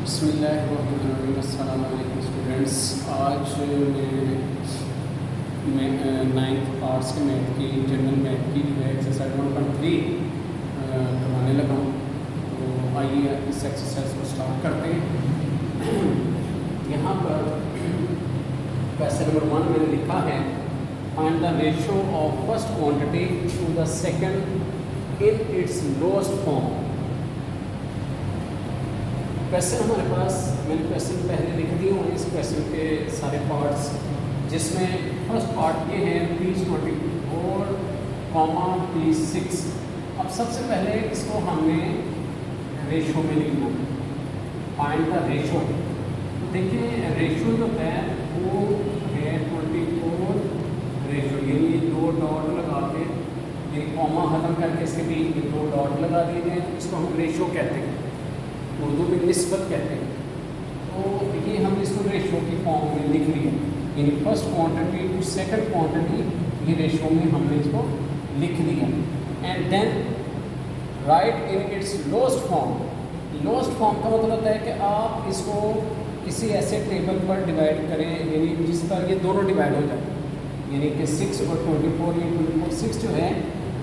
अस्सलामुअलैकुम स्टूडेंट्स। आज मैं नाइन्थ आर्ट्स के मैथ की जनरल मैथ की जो है एक्सरसाइज 1.3 करवाने लगा हूँ। तो आइए इस एक्सरसाइज को स्टार्ट करते हैं। यहाँ पर क्वेश्चन नंबर 1 मैंने लिखा है, find the ratio of first quantity to the second in its lowest form. Question हमारे पास, मैंने क्वेश्चन पहले लिख दिए हुए इस क्वेश्चन के सारे पार्ट्स, जिसमें फर्स्ट पार्ट ये है P24, P6। अब सबसे पहले इसको हमने रेशो में लिखना है, फाइंड द रेशो। तो देखिए रेशो जो है वो है 24 रेशो, यानी दो डॉट लगा के एक कॉमा खत्म करके इसके बीच में दो डॉट लगा दिए गए, तो इसको हम रेशो कहते हैं, उर्दू में निस्बत कहते हैं। तो ये हम इसको रेशो की फॉर्म में लिख लिए, यानी first quantity to second quantity, ये रेशो में हमने इसको लिख दिया। And then write in its lowest form. Lowest form का मतलब होता है कि आप इसको किसी ऐसे टेबल पर डिवाइड करें, यानी जिस पर ये दोनों डिवाइड हो जाए, यानी कि 6 और 24, ये 24 जो है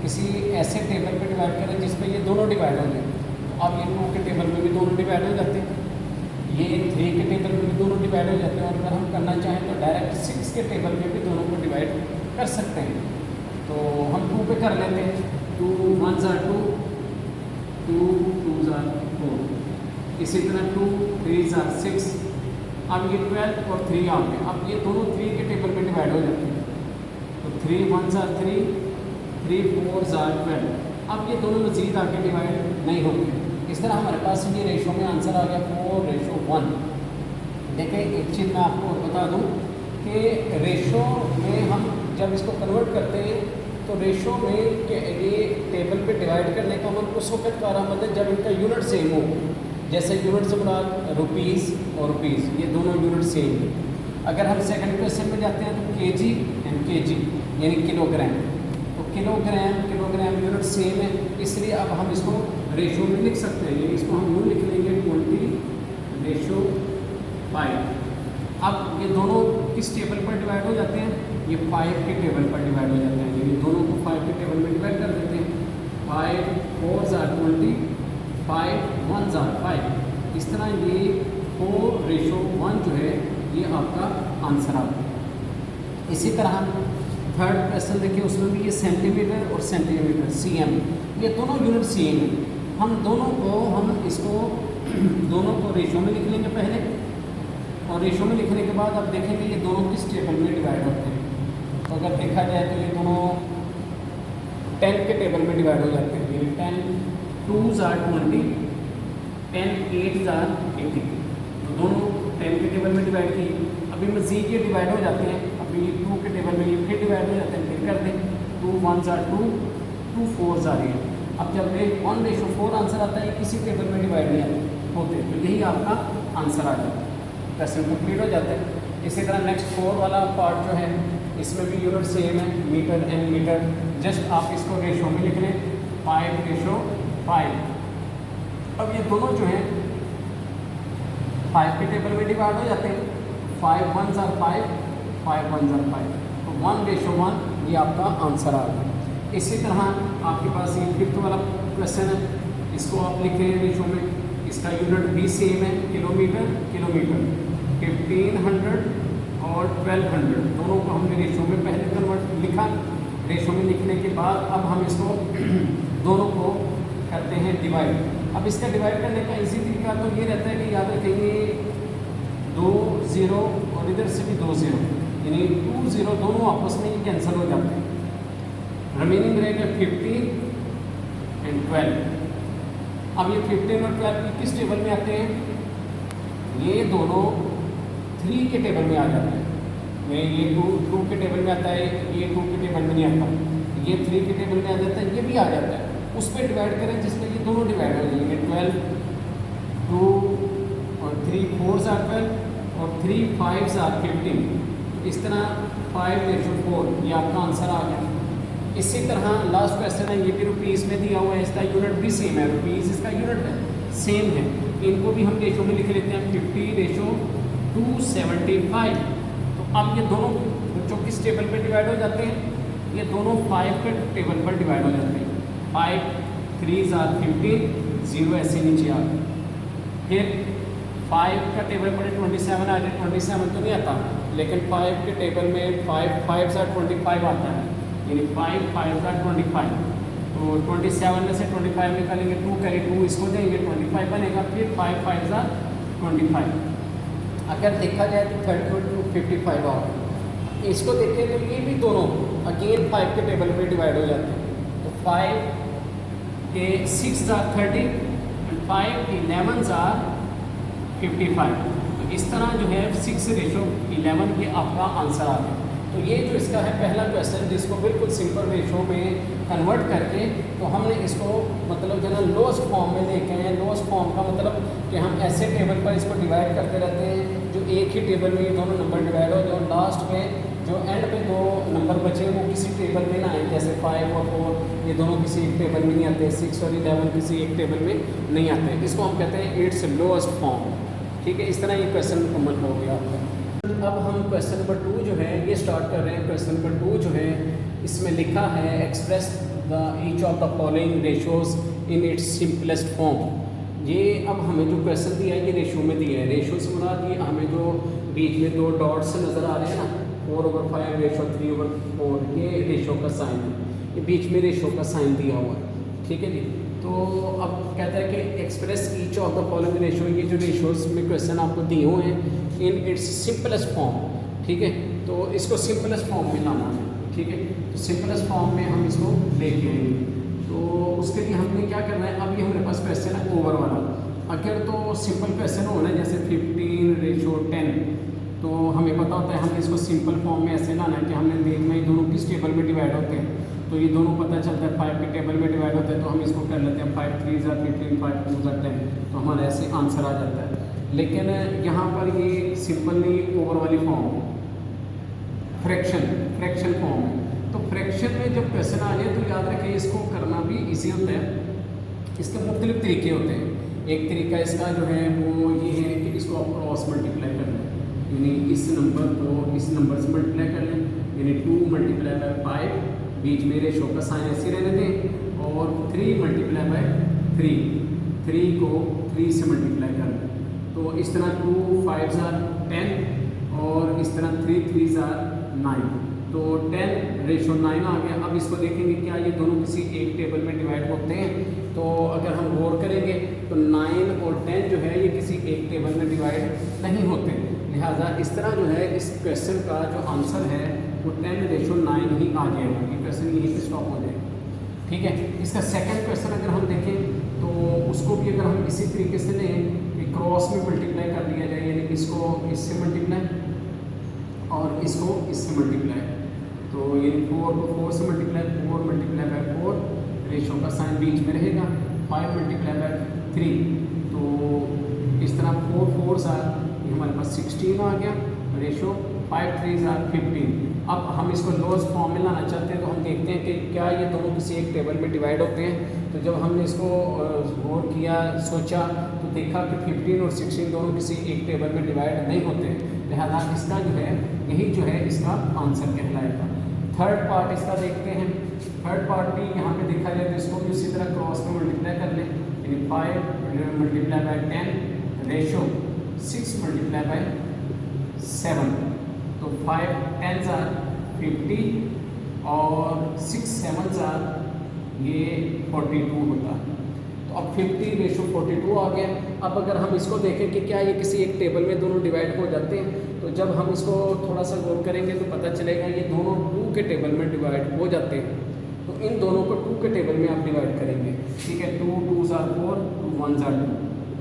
किसी ऐसे टेबल पर डिवाइड करें जिस पर ये दोनों डिवाइड हो जाए। अब ये 2 के टेबल में भी दोनों डिवाइड हो जाते हैं, ये 3 के टेबल में भी दोनों डिवाइड हो जाते हैं, और अगर हम करना चाहें तो डायरेक्ट 6 के टेबल में भी दोनों को डिवाइड कर सकते हैं। तो हम 2 पे कर लेते हैं, 2 1s are 2, 2 2s are 4, इसी तरह 2 3s are 6। अब ये 12 और 3 आ गए, अब ये दोनों 3 के टेबल में डिवाइड हो जाते हैं, तो 3 1s are 3, 3 4s are 12। अब ये दोनों मज़ीद आगे डिवाइड नहीं होंगे। इस तरह हमारे पास ये रेशो में आंसर आ गया 4:1। देखें एक चीज़ मैं आपको और बता दूं कि रेशो में हम जब इसको कन्वर्ट करते हैं तो रेशो में ये टेबल पे डिवाइड करने का हम उस वक्त कारआमद है जब इनका यूनिट सेम हो। जैसे यूनिट से मुराद रुपीज़ और रुपीज़, ये दोनों यूनिट सेम है। अगर हम सेकंड क्वेश्चन में जाते हैं तो kg एंड kg यानी किलोग्राम, तो किलोग्राम यूनिट सेम है, इसलिए अब हम इसको रेशो में लिख सकते हैं। इसको हम यूँ लिख लेंगे 20:5। अब ये दोनों किस टेबल पर डिवाइड हो जाते हैं, ये 5 के टेबल पर डिवाइड हो जाते हैं, यानी दोनों को 5 के टेबल में डिवाइड कर देते हैं। 5 4s are 20, 5 1s are 5। इस तरह ये 4:1 जो है ये आपका आंसर आ गया। इसी तरह थर्ड क्वेश्चन देखिए, उसमें भी ये सेंटीमीटर और सेंटीमीटर cm, ये दोनों यूनिट सेम है। हम दोनों को रेशो में लिख लेंगे पहले, और रेशो में लिखने के बाद अब देखेंगे ये दोनों किस टेबल में डिवाइड होते हैं। तो अगर देखा जाए तो ये दोनों 10 के टेबल में डिवाइड हो जाते हैं, ये 10 2s are 20, 10 8s are 80। तो दोनों 10 के टेबल में डिवाइड किए, अभी मज़ीद ये डिवाइड हो जाते हैं, अभी 2 के टेबल में ये फिर डिवाइड हो जाते हैं, फिर कर दें 2 1s are 2, 2 4s are 8। अब जब 1:4 आंसर आता है, किसी टेबल में डिवाइड नहीं होते, तो यही आपका आंसर आ जाता है, क्वेश्चन कंप्लीट हो जाता है। इसी तरह नेक्स्ट 4 वाला पार्ट जो है इसमें भी यूनिट सेम है, मीटर एंड मीटर। जस्ट आप इसको रेशो में लिख लें 5:5। अब ये दोनों जो हैं 5 के टेबल में डिवाइड हो जाते हैं, 5 1s are 5, 5 1s are 5, तो 1:1 ये आपका आंसर आ गया। इसी तरह आपके पास ये 5th वाला क्वेश्चन है, इसको आप लिखें रेशो में, इसका यूनिट भी सेम है, किलोमीटर 1500 और 1200, दोनों को हमने रेशो में पहले कन्वर्ट लिखा। रेशो में लिखने के बाद अब हम इसको दोनों को करते हैं डिवाइड। अब इसका डिवाइड करने का इजी तरीका तो ये रहता है कि याद रखेंगे 2 0 और इधर से भी 2 0, यानी 2 0 दोनों आपस में ही कैंसिल हो जाते हैं, रिमेनिंग रहेगा 15 एंड 12। अब ये 15 और 12 किस टेबल में आते हैं, ये दोनों 3 के टेबल में आ जाते हैं। ये 2 के टेबल में आता है, ये 2 के टेबल में नहीं आता, ये 3 के टेबल में आ जाता है, ये भी आ जाता है। उस पर डिवाइड करें जिसमें ये दोनों डिवाइड हो जाएंगे, 12 2 और 3 4s are 12 और 3 5s are 15। इस तरह 5:4 ये आपका आंसर आ गया। इसी तरह लास्ट क्वेश्चन है, ये भी रुपीज़ में दिया हुआ है, इसका यूनिट भी सेम है, रुपीज़ इसका यूनिट है सेम है, इनको भी हम रेशो में लिख लेते हैं 50:275। तो अब ये दोनों बच्चों किस टेबल पे डिवाइड हो जाते हैं, ये दोनों 5 के टेबल पर डिवाइड हो जाते हैं। 5 3 are 15, 0 ऐसे नीचे आ गए। फिर 5 का टेबल पर 27 आ जाए, 27 तो नहीं आता, लेकिन 5 के टेबल में 5 5 are 25 आता है, यानी 5 5 are 25। तो 27 में से 25 निकालेंगे, 2 करें 2 इसको देंगे, 25 बनेगा। फिर 5 5 are 25। अगर देखा जाए तो 30 to 55 आ गया। इसको देखें तो ये भी दोनों अगेन 5 के टेबल पे डिवाइड हो जाते हैं। तो 5 के 6 are 30 एंड 5 11 are 55। तो इस तरह जो है 6:11 ये आपका आंसर आ गया। तो ये जो इसका है पहला क्वेश्चन, जिसको बिल्कुल सिंपल रेशो में कन्वर्ट करके तो हमने इसको मतलब जो है लोएस्ट फॉर्म में लेके आए हैं। लोएस्ट फॉर्म का मतलब कि हम ऐसे टेबल पर इसको डिवाइड करते रहते हैं जो एक ही टेबल में ये दोनों नंबर डिवाइड हो, जो लास्ट में जो एंड पे 2 नंबर बचे वो किसी टेबल में ना आए, जैसे 5 और 4 ये दोनों किसी एक टेबल में नहीं आते, 6 और 11 किसी एक टेबल में नहीं आते। इसको हम कहते हैं इट्स लोएस्ट फॉर्म। ठीक है, इस तरह ये क्वेश्चन मुकम्मल हो गया आपका। अब हम क्वेश्चन नंबर 2 जो है ये स्टार्ट कर रहे हैं। क्वेश्चन नंबर 2 जो है इसमें लिखा है express the each of the following ratios in its simplest form. ये अब हमें जो क्वेश्चन दिया है ये रेशो में दिया है। रेशो से मुराद ये हमें जो बीच में 2 डॉट्स नज़र आ रहे हैं ना, 4/5 रेशो 3/4, ये रेशो का साइन है, ये बीच में रेशो का साइन दिया हुआ है। ठीक है जी। तो अब कहता है कि express each of the following ratio, ये जो रेशोज में क्वेश्चन आपको दिए हुए हैं इन इट्स सिंपलेस्ट फॉर्म। ठीक है, तो इसको सिंपलेस्ट फॉर्म में लाना है। ठीक है, तो सिंपलेस्ट फॉर्म में हम इसको लेके आएंगे। तो उसके लिए हमने क्या करना है, अभी हमारे पास क्वेश्चन है ओवर वाला। अगर तो सिंपल क्वेश्चन हो ना जैसे 15:10, तो हमें पता होता है हमें इसको सिंपल फॉर्म में ऐसे लाना है कि हमने देखना है दोनों किस टेबल में डिवाइड होते हैं। तो ये दोनों पता चलता है 5 के टेबल में डिवाइड होता है, तो हम इसको कर लेते हैं 5 3 are 15, 5 2 are 10, तो हमारा ऐसे आंसर आ जाता है। लेकिन यहाँ पर ये सिंपल नहीं, ओवर वाली फॉर्म फ्रैक्शन फॉर्म है। तो फ्रैक्शन में जब क्वेश्चन आ जाए तो याद रखें इसको करना भी ईजी होता है। इसके मुख्तलिफ तरीके होते हैं। एक तरीका इसका जो है वो ये है कि इसको आप क्रॉस मल्टीप्लाई कर लें, यानी इस नंबर को इस नंबर से मल्टीप्लाई कर लें, यानी 2 × 5, बीच में रेशो का साइन ऐसे रहने दें, और 3 × 3 को 3 से मल्टीप्लाई कर लें। तो इस तरह 2 5 are 10 और इस तरह 3 3 are 9, तो 10:9 आ गया। अब इसको देखेंगे क्या ये दोनों किसी एक टेबल में डिवाइड होते हैं। तो अगर हम गौर करेंगे तो 9 और 10 जो है ये किसी एक टेबल में डिवाइड नहीं होते। लिहाजा इस तरह जो है इस क्वेश्चन का जो आंसर है वो 10:9 ही आ जाएगा। ये क्वेश्चन यहीं पे स्टॉप हो जाएगा। ठीक है, इसका सेकंड क्वेश्चन अगर हम देखें तो उसको भी अगर हम इसी तरीके से लें कि क्रॉस में मल्टीप्लाई कर दिया जाए, यानी इसको इससे मल्टीप्लाई और इसको इससे मल्टीप्लाई, तो ये 4 को 4 से मल्टीप्लाई, 4 × 4, रेशो का साइन बीच में रहेगा, 5 × 3, तो इस तरह 4 4s are, ये हमारे पास 16 आ गया, रेशो 5 3s are 15। अब हम इसको लोएस्ट फॉर्म में लाना चाहते हैं, तो हम देखते हैं कि क्या ये दोनों किसी एक टेबल में डिवाइड होते हैं। तो जब हमने इसको गौर किया, सोचा, तो देखा कि 15 और 16 दोनों किसी एक टेबल में डिवाइड नहीं होते। लिहाजा इसका जो है यही जो है इसका आंसर कहलाएगा। थर्ड पार्ट इसका देखते हैं। थर्ड पार्ट भी यहाँ पे देखा जाए तो इसको भी उसी तरह क्रॉस में मल्टीप्लाई कर लें, यानी 5 × 10 रेशो 6 × 7, तो 5 10s are 50 और 6 7s are ये 42 होता है। तो अब 50:42 आ गया। अब अगर हम इसको देखें कि क्या ये किसी एक टेबल में दोनों डिवाइड हो जाते हैं, तो जब हम इसको थोड़ा सा गौर करेंगे तो पता चलेगा ये दोनों 2 के टेबल में डिवाइड हो जाते हैं। तो इन दोनों को 2 के टेबल में आप डिवाइड करेंगे। ठीक है, 2 2s are 4, 2 1s are 2।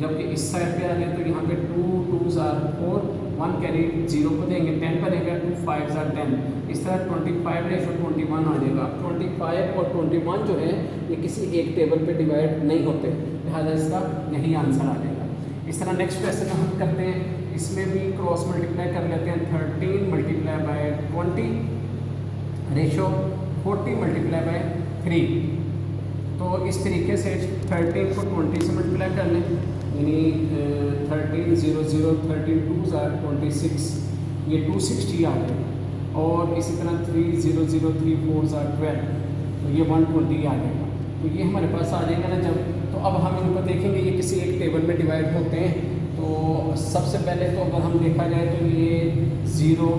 जबकि इस साइड पे आ गए तो यहाँ पे 2 2s are 4, 1 कैरी 0 को देंगे, 10 बनेगा, 2 5s are 10। इस तरह 25:21 आ जाएगा। 25 और 21 जो है ये किसी एक टेबल पे डिवाइड नहीं होते, लिहाजा इसका यही आंसर आ जाएगा। इस तरह नेक्स्ट क्वेश्चन हम करते हैं, इसमें भी क्रॉस मल्टीप्लाई कर लेते हैं। 13 × 20 रेशो 40 × 3। तो इस तरीके से 13 को 20 से मल्टीप्लाई कर लें, यानी 13 0 0 13 2s are 26, ये 260 आ गया। और इसी तरह 3 0 0 3 4s are 12, तो ये 120 आ जाएगा। तो ये हमारे पास आ जाएगा ना जब। तो अब हम इनको देखेंगे, ये किसी एक टेबल में डिवाइड होते हैं। तो सबसे पहले तो अगर हम देखा जाए तो ये 0,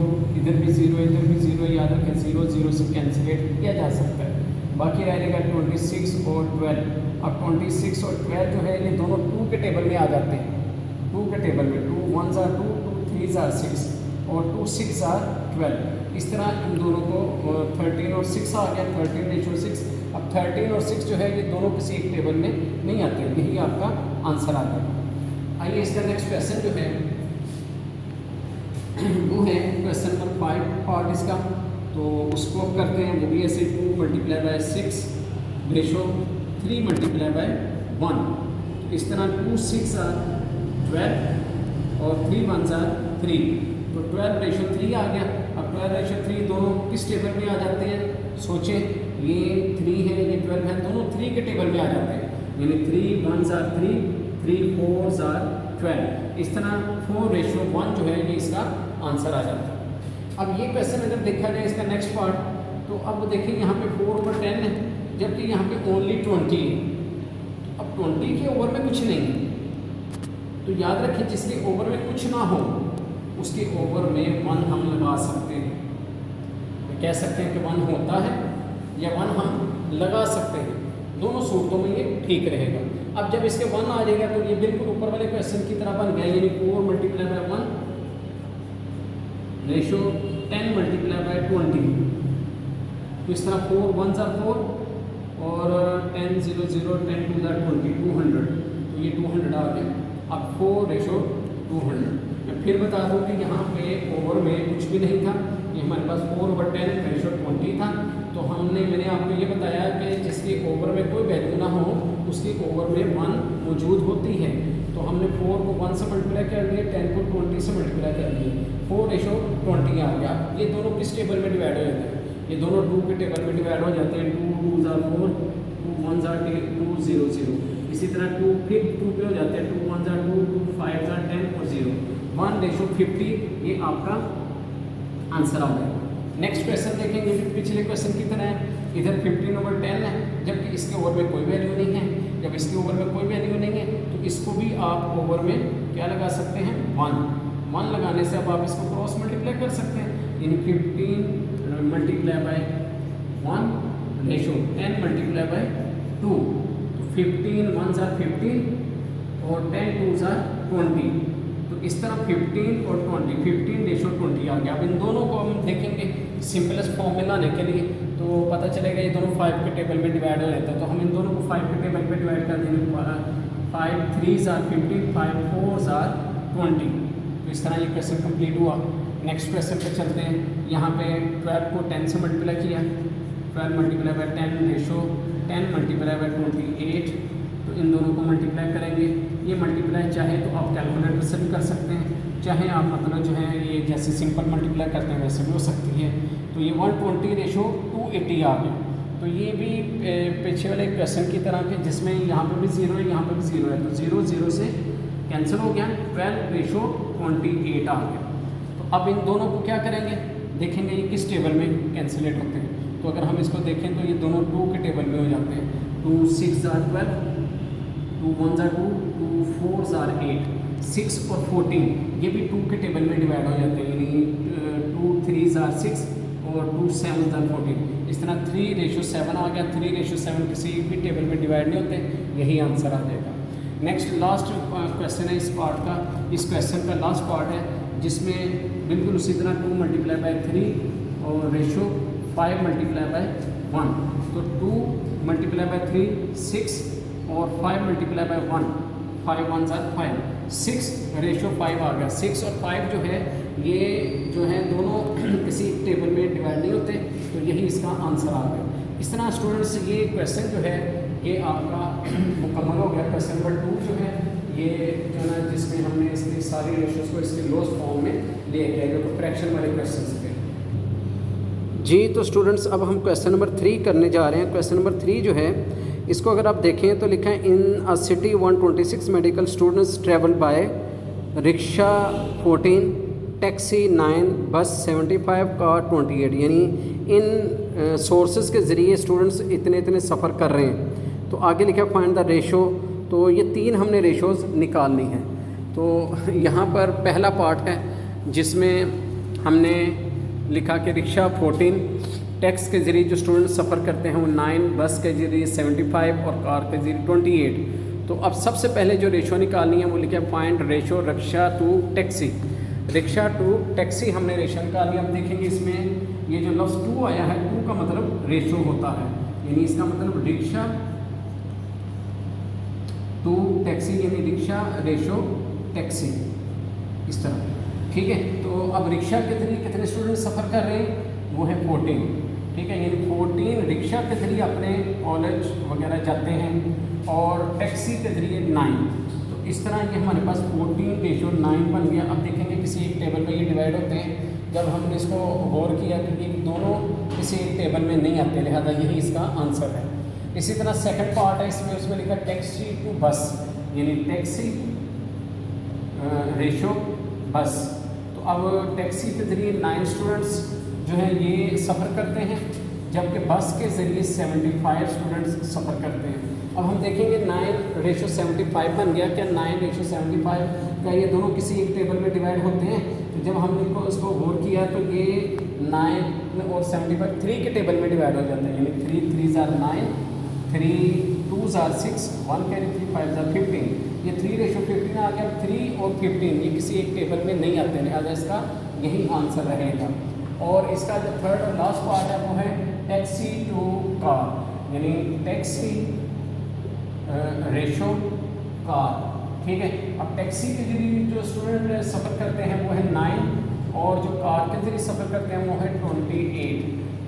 इधर भी 0, इधर भी 0, याद रखें 0 0 से कैंसिलेट किया जा सकता है। बाकी रहेगा 26 और 12। अब 26 और 12 जो है ये दोनों 2 के टेबल में आ जाते हैं। 2 के टेबल में 2 1s are 2, 2 3s are 6 और 2 6s are 12। इस तरह इन दोनों को 13 और 6 आ गया, 13:6। अब 13 और 6 जो है ये दोनों किसी एक टेबल में नहीं आते, यही आपका आंसर आ जाएगा। आइए इसका नेक्स्ट क्वेश्चन जो है वो है क्वेश्चन नंबर 5 पार्ट इसका। तो उसको अब करते हैं, वो भी ऐसे 2 × 6 रेशो 3 × 1। इस तरह 2 6 are 12 और 3 1s are 3, तो 12:3 आ गया। अब 12:3 दोनों किस टेबल में आ जाते हैं? सोचें, ये 3 है, ये 12 है, दोनों 3 के टेबल में आ जाते हैं। यानी 3 1s are 3, 3 4s are 12। इस तरह 4:1 जो है ये इसका आंसर आ जाता है। अब ये क्वेश्चन अगर देखा जाए इसका नेक्स्ट पार्ट, तो अब देखिए यहाँ पे 4/10 है, जबकि यहाँ पे ओनली 20 है। अब 20 के ओवर में कुछ नहीं है, तो याद रखिए जिसके ओवर में कुछ ना हो उसके ओवर में 1 हम लगा सकते हैं। तो कह सकते हैं कि 1 होता है या 1 हम लगा सकते हैं, दोनों सूरतों में ये ठीक रहेगा। अब जब इसके 1 आ जाएगा तो ये बिल्कुल ऊपर वाले क्वेश्चन की तरह बन गया, यानी 4 × 1 रेशो 10 × 20। तो इस तरह 4 1s are 4 और 10 0 0 10 2s are 20, 200, तो ये 200 आ गया। अब 4:200। मैं फिर बता दूं कि यहाँ पे ओवर में कुछ भी नहीं था, ये हमारे पास 4/10 रेशो 20 था। तो मैंने आपको ये बताया कि जिसके ओवर में कोई वैल्यू ना हो उसके ओवर में 1 मौजूद होती है। तो हमने 4 को 1 से मल्टीप्लाई कर दिया, 10 को 20 से मल्टीप्लाई कर दिया, 4:20 आ गया। ये दोनों किस टेबल में डिवाइड हो जाते हैं? ये दोनों 2 के टेबल में डिवाइड हो जाते हैं। 2 2s are 4, 2 1s are 2 0 0। इसी तरह 2 फिर 2 पे हो जाते हैं, 2 1s are 2, 2 5s are 10 और 0, 1:50। ये आपका आंसर आ गया। नेक्स्ट क्वेश्चन देखेंगे, पिछले क्वेश्चन की तरह है, इधर 15/10 है, जबकि इसके ओवर में कोई वैल्यू नहीं है। जब इसके ओवर में कोई वैल्यू नहीं है तो इसको भी आप ओवर में क्या लगा सकते हैं? 1 लगाने से अब आप इसको क्रॉस मल्टीप्लाई कर सकते हैं, यानी 15 × 1 रेशो 10 × 2। तो 15 1s are 15 और 10 2s are 20। तो इस तरह 15 और 20, 15:20 आ गया। अब इन दोनों को हम देखेंगे सिंपलेस्ट फॉर्म में लाने के लिए, तो पता चलेगा ये दोनों 5 के टेबल में डिवाइड हो जाता है। तो हम इन दोनों को 5 के टेबल में डिवाइड कर देंगे। 5 3s are 15, 5 4s are 20। तो इस तरह ये क्वेश्चन कंप्लीट हुआ। नेक्स्ट क्वेश्चन पे चलते हैं। यहाँ पे 12 को 10 से मल्टीप्लाई किया, 12 × 10 रेशो 10 × 28। तो इन दोनों को मल्टीप्लाई करेंगे। ये मल्टीप्लाई चाहे तो आप कैलकुलेटर से भी कर सकते हैं, चाहे आप मतलब जो है ये जैसे सिंपल मल्टीप्लाई करते हैं वैसे भी हो सकती है। तो ये 120:280 आ गया। तो ये भी पीछे वाले क्वेश्चन की तरह के जिसमें यहाँ पे भी 0 है, यहाँ पे भी 0 है, तो 0 0 से कैंसिल हो गया, 12:28 आ गया। तो अब इन दोनों को क्या करेंगे, देखेंगे ये किस टेबल में कैंसिलेट होते हैं। तो अगर हम इसको देखें तो ये दोनों 2 के टेबल में हो जाते हैं। 2 6s are 12, 2 1s are 2, 2 4s are 8, 6 और 14 ये भी 2 के टेबल में डिवाइड हो जाते हैं, यानी 2 3s are 6 और 2 7s are 14। इस तरह 3:7 आ गया। 3:7 किसी भी टेबल में डिवाइड नहीं होते, यही आंसर आ जाएगा। नेक्स्ट लास्ट क्वेश्चन है इस पार्ट का। इस क्वेश्चन का लास्ट पार्ट है जिसमें बिल्कुल उसी तरह 2 × 3 और रेशो 5 × 1। तो 2 × 3 6 और 5 × 1, 5 1s are 5, 6 रेशो 5 आ गया। 6 और 5 जो है ये जो है दोनों किसी टेबल में डिवाइड नहीं होते, तो यही इसका आंसर आ गया। इस तरह स्टूडेंट्स ये क्वेश्चन जो है ये आपका मुकम्मल हो गया। क्वेश्चन नंबर 2 जो है ये जो है जिसमें हमने इसकी सारी रेशोज़ को इसके लोअर फॉर्म में ले गया, जो फ्रैक्शन वाले क्वेश्चन थे। जी तो स्टूडेंट्स अब हम क्वेश्चन नंबर 3 करने जा रहे हैं। क्वेश्चन नंबर 3 जो है इसको अगर आप देखें तो लिखा है in a city 126 medical students travel by rickshaw 14, taxi 9, bus 75, car 28। यानी इन सोर्सेज के ज़रिए स्टूडेंट्स इतने इतने सफ़र कर रहे हैं। तो आगे लिखा है फाइंड द रेशो। तो ये 3 हमने रेशोज़ निकालनी है। तो यहाँ पर पहला पार्ट है जिसमें हमने लिखा कि रिक्शा 14, टैक्स के ज़रिए जो स्टूडेंट सफ़र करते हैं वो 9, बस के ज़रिए 75 और कार के ज़रिए 28। तो अब सबसे पहले जो रेशो निकालनी है वो लिखा है find ratio rickshaw to taxi. Rickshaw to taxi हमने रेशो निकालनी है। अब देखेंगे इसमें ये जो लफ्ज़ टू आया है, टू का मतलब रेशो होता है, यानी इसका मतलब रिक्शा टू टैक्सी, यानी रिक्शा रेशो टैक्सी, इस तरह। ठीक है, तो अब रिक्शा के जरिए कितने स्टूडेंट सफ़र कर रहे हैं, वो है 14। ठीक है, यानी 14 रिक्शा के जरिए अपने कॉलेज वगैरह जाते हैं और टैक्सी के जरिए 9। तो इस तरह ये हमारे पास 14 रेशो 9 बन गया। अब देखेंगे किसी एक टेबल में ये डिवाइड होते हैं। जब हमने इसको गौर किया कि ये दोनों किसी एक टेबल में नहीं आते, लिहाजा यही इसका आंसर है। इसी तरह सेकंड पार्ट है इसमें, उसमें लिखा टैक्सी टू बस, यानी टैक्सी रेशो बस। तो अब टैक्सी के ज़रिए 9 स्टूडेंट्स जो है ये सफ़र करते हैं, जबकि बस के ज़रिए 75 स्टूडेंट्स सफ़र करते हैं। अब हम देखेंगे 9 रेशो 75 बन गया। क्या 9 रेशो 75 क्या ये दोनों किसी एक टेबल में डिवाइड होते हैं? तो जब हमने इसको गौर किया तो ये 9 और 75 3 के टेबल में डिवाइड हो जाते हैं, यानी 3 3 ज़ार 9, 3 2 ज़ार 6, 1 कैरी 3 5 ज़ार 15। ये 3 रेशो 15 आ गया। 3 और 15 ये किसी एक टेबल में नहीं आते, लिहाजा इसका यही आंसर रहेगा। और इसका जो थर्ड और लास्ट पार्ट है वो है टैक्सी टू कार, यानी टैक्सी रेशो कार। ठीक है, अब टैक्सी के जरिए जो स्टूडेंट सफ़र करते हैं वो है 9 और जो कार के जरिए सफ़र करते हैं वो है 28।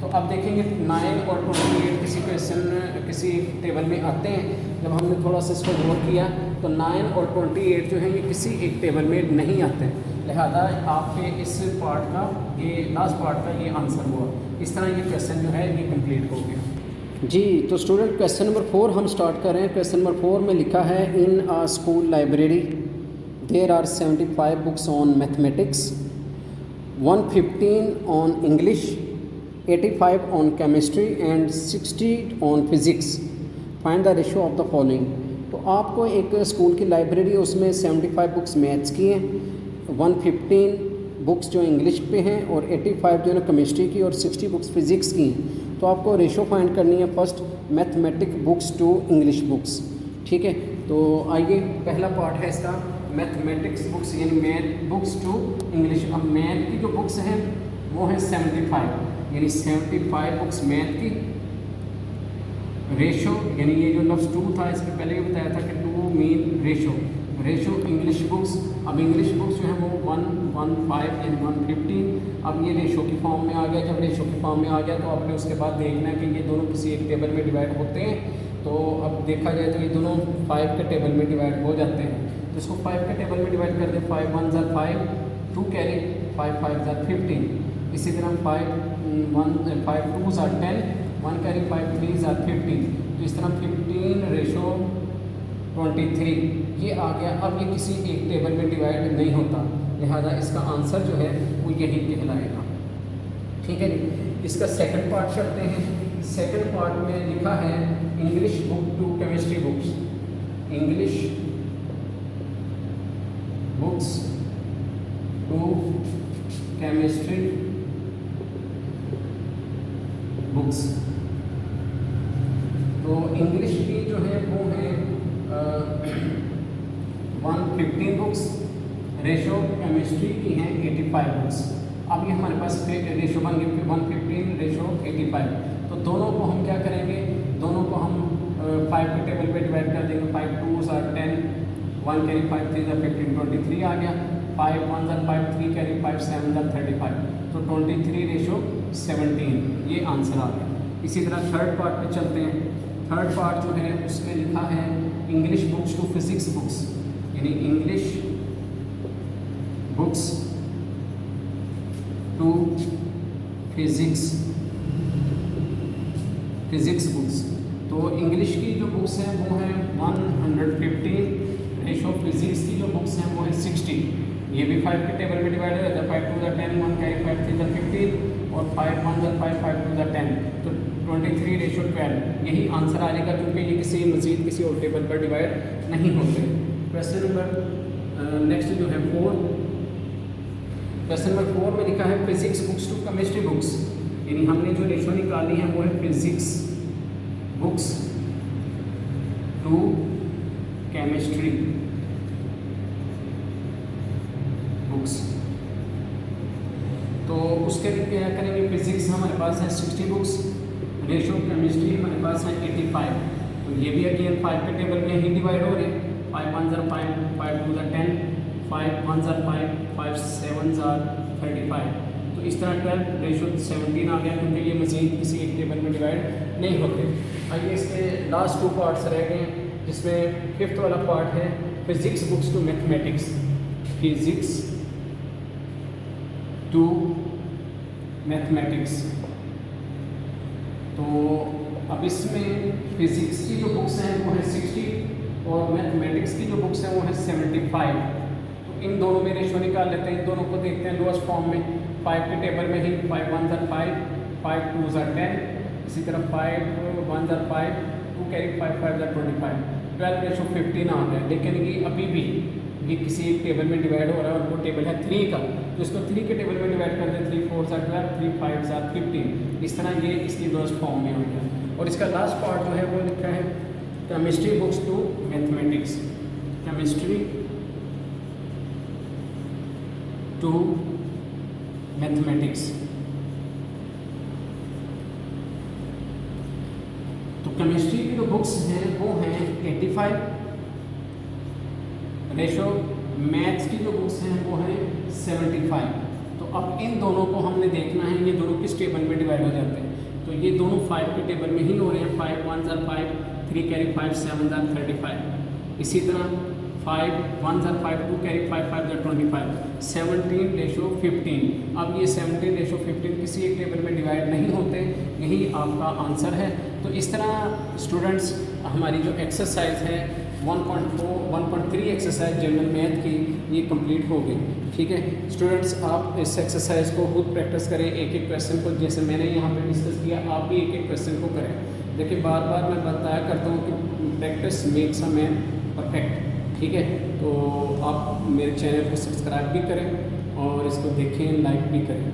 तो अब देखेंगे 9 और 28 किसी क्वेश्चन किसी टेबल में आते हैं। जब हमने थोड़ा सा इसको गौर किया तो 9 और 28 जो है ये किसी एक टेबल में नहीं आते, लिहाजा आपके इस पार्ट का ये लास्ट पार्ट का ये आंसर हुआ। इस तरह ये क्वेश्चन जो है ये कंप्लीट हो गया जी। तो स्टूडेंट क्वेश्चन नंबर 4 हम स्टार्ट कर रहे हैं। क्वेश्चन नंबर 4 में लिखा है in a school library there are 75 books on mathematics, 115 on English, 85 on chemistry and 60 on physics. Find the ratio of the following. तो आपको एक स्कूल की लाइब्रेरी है, उसमें 75 बुक्स मैथ्स की हैं, 115 बुक्स जो इंग्लिश पे हैं और 85 जो है ना केमिस्ट्री की और 60 बुक्स फिज़िक्स की हैं। तो आपको रेशो फाइंड करनी है first mathematic books to English books. ठीक है, तो आइए पहला पार्ट है इसका मैथमेटिक्स बुक्स, यानी मैथ बुक्स टू इंग्लिश। अब मैथ की जो बुक्स हैं वो है 75, यानी 75 बुक्स मैथ की। रेशो यानी ये जो लफ्ज़ 2 था इसके पहले भी बताया था कि 2 mean ratio. Ratio English books, अब इंग्लिश बुक्स जो है वो 115 यानी 115। अब ये रेशो की फॉर्म में आ गया। जब रेशो की फॉर्म में आ गया तो आपने उसके बाद देखना है कि ये दोनों किसी एक टेबल में डिवाइड होते हैं। तो अब देखा जाए तो ये दोनों 5 के टेबल में डिवाइड हो जाते हैं। तो इसको 5 के टेबल में डिवाइड कर दें। 5 1 ज़ार 5, 2 कैरी 5 5 ज़ार 15। इसी तरह 5 2 ज़ार 10, 1 कैरी 5 3 ज़ार 15। तो इस तरह 15 रेशो 23 ये आ गया। अब ये किसी एक टेबल में डिवाइड नहीं होता, लिहाजा इसका आंसर जो है वो यही कहलाएगा। ठीक है जी। इसका सेकंड पार्ट करते हैं। सेकंड पार्ट में लिखा है English book to chemistry books, English books to chemistry books. तो इंग्लिश की जो है वो है 115 बुक्स, रेशो केमिस्ट्री की हैं 85 बुक्स। अब ये हमारे पास रेशो बन गए 115 रेशो 85। तो दोनों को हम क्या करेंगे, दोनों को हम 5 के टेबल पे डिवाइड कर देंगे। 5 2 ज़ार 10, 1 कैरी 5 3 ज़ार 15, 23 आ गया। 5 1 ज़ार 5, 3 कैरी 5 7 ज़ार 35। तो 23 रेशो 17 ये आंसर आ गया। इसी तरह थर्ड पार्ट पे चलते हैं। थर्ड पार्ट जो है उसमें लिखा है English books to physics books, यानी English books to physics books. तो इंग्लिश की जो बुक्स हैं वो हैं 115, रेशो फिजिक्स की जो बुक्स हैं वो है 60। ये भी 5 के टेबल में डिवाइड हो जाता है, 5 टू द 10, 1 कैरी 5 3 द 15 और 5 1 द 5 5 टू द 10, तो 23 रेशो 12 यही आंसर आ जाएगा, क्योंकि ये किसी मजीद किसी और टेबल पर डिवाइड नहीं होते। क्वेश्चन नंबर नेक्स्ट जो है 4, क्वेश्चन नंबर 4 में लिखा है physics books to chemistry books, यानी हमने जो रेशो निकाली है वो है physics books to chemistry books. तो उसके लिए क्या करेंगे, फिजिक्स हमारे पास है 60 बुक्स, रेशो केमिस्ट्री हमारे पास है 85, तो ये भी अगेन 5 के टेबल में ही डिवाइड हो रहे हैं, 5 1 ज़ा 5, 5 2 ज़ा 10, 5 1 ज़ा 5, 5 7 ज़ा 35, तो इस तरह 12 रेशो 17 आ गया, क्योंकि ये मजीद किसी एक टेबल में डिवाइड नहीं होते। आइए इसके लास्ट 2 पार्ट्स रह गए, जिसमें 5th वाला पार्ट है physics books to mathematics, physics to mathematics. तो अब इसमें फिजिक्स की जो बुक्स हैं वो है 60 और मैथमेटिक्स की जो बुक्स हैं वो है 75। तो इन दोनों में रेशो निकाल लेते हैं, इन दोनों को देखते हैं लोअर्स्ट फॉर्म में, 5 के टेबल में ही 5 1 ज़ा 5, 5 2 ज़ा 10, इसी तरह 5 1 ज़ा 5, 2 कैरी 5 5 ज़ा 25, 12 रेशो 15 आ गया। लेकिन ये अभी भी ये किसी एक टेबल में डिवाइड हो रहा है और वो टेबल है 3 का, तो इसको 3 के टेबल में डिवाइड कर दें, 3 4 ज़ा 12, 3 5 ज़ा 15, इस तरह ये इसकी लोअर्स्ट फॉर्म में हो गया। और इसका लास्ट पार्ट जो है वो लिखा है chemistry books to mathematics, chemistry to mathematics. तो केमिस्ट्री की जो बुक्स हैं वो हैं 85, रेशो मैथ्स की जो बुक्स हैं वो हैं 75। तो अब इन दोनों को हमने देखना है, ये दोनों किस टेबल में डिवाइड हो जाते हैं, तो ये दोनों 5 के टेबल में ही हो रहे हैं, 5 1 ज़ा 5, 3 कैरी 5 7 ज़ा 35, इसी तरह 5 1 ज़ा 5, 2 कैरी 5 5 ज़ा 25, 17 रेशो 15। अब ये 17 रेशो 15 किसी एक टेबल में डिवाइड नहीं होते, यही आपका आंसर है। तो इस तरह स्टूडेंट्स हमारी जो एक्सरसाइज है 1.3 एक्सरसाइज जनरल मैथ की ये कंप्लीट हो गई। ठीक है स्टूडेंट्स, आप इस एक्सरसाइज को खुद प्रैक्टिस करें, एक एक क्वेश्चन को जैसे मैंने यहाँ पे डिस्कस किया आप भी एक एक क्वेश्चन को करें। देखिए बार बार मैं बताया करता हूँ कि practice makes a man perfect. ठीक है, तो आप मेरे चैनल को सब्सक्राइब भी करें और इसको देखें, लाइक भी करें।